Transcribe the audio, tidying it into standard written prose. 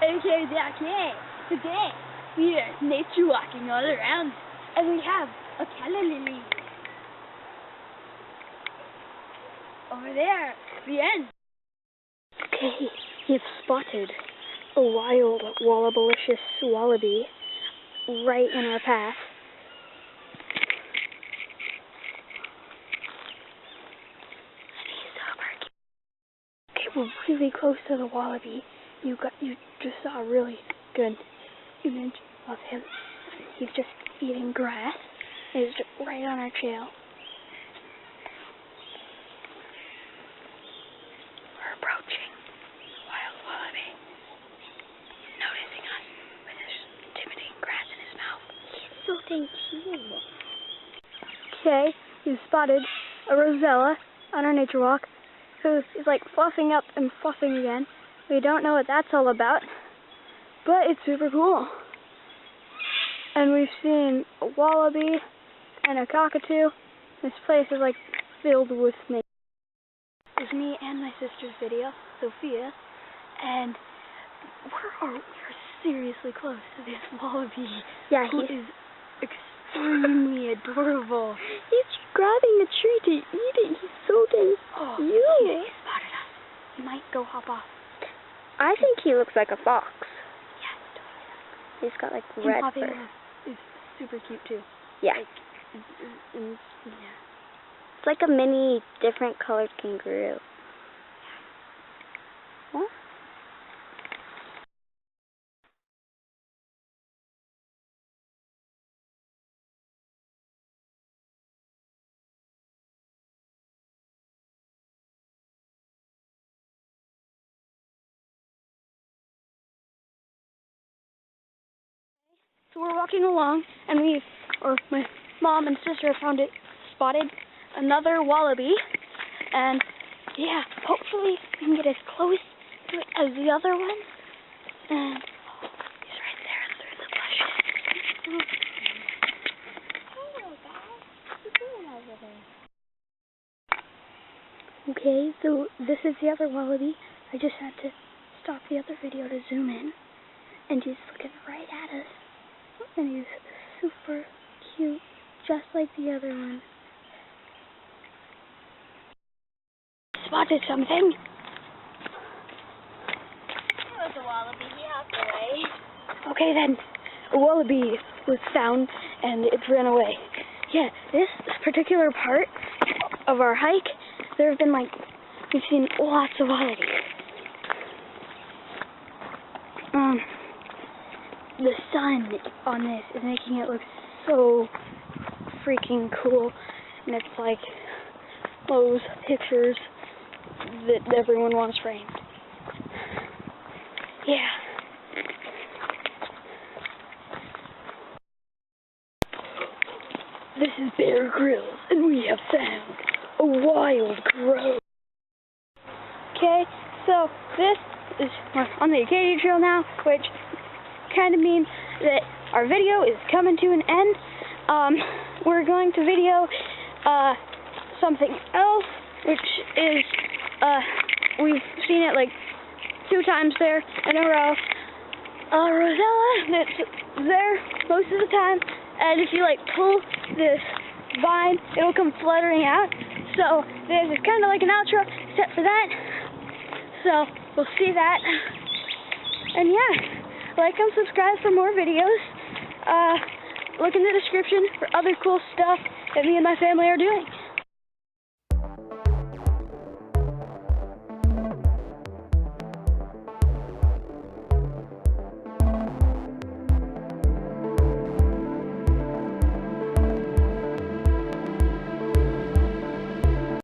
Okay. Today, we are nature walking all around, and we have a calla lily. Over there, the end. Okay, you've spotted a wild wallabilicious wallaby right in our path. Okay, we're really close to the wallaby. You just saw a really good image of him. He's just eating grass. He's just right on our trail. We're approaching the wild wallaby. He's noticing us with his intimidating grass in his mouth. He's so dang cute. Okay, we've spotted a rosella on our nature walk, who is like fluffing up and fluffing again. We don't know what that's all about, but it's super cool. And we've seen a wallaby and a cockatoo. This place is like filled with snakes. It's me and my sister's video, Sophia, and we're seriously close to this wallaby. Yeah, he is extremely adorable. He's grabbing a tree to eat it. He's so dang cute. He spotted us. He might go hop off. I think he looks like a fox. Yes, totally. He's got like red fur. Is super cute too. Yeah. It's like a mini, different colored kangaroo. What? So we're walking along, and my mom and sister spotted another wallaby, and yeah, hopefully we can get as close to it as the other one. And he's right there through the bushes. Okay, so this is the other wallaby. I just had to stop the other video to zoom in, and he's looking right at us. And he's super cute, just like the other one. Spotted something. It was a wallaby. He hopped away. Okay then, a wallaby was found and it ran away. Yeah, this particular part of our hike, there have been we've seen lots of wallabies. The sun on this is making it look so freaking cool, and it's like those pictures that everyone wants framed. Yeah. This is Bear Grylls, and we have found a wild crow. Okay, so we're on the Acadia Trail now, which kind of means that our video is coming to an end. We're going to video something else, which is we've seen it like 2 times there in a row. A rosella that's there most of the time, and if you pull this vine, it'll come fluttering out. So this is kind of like an outro, except for that. So we'll see that, and yeah. Like and subscribe for more videos. Look in the description for other cool stuff that me and my family are doing.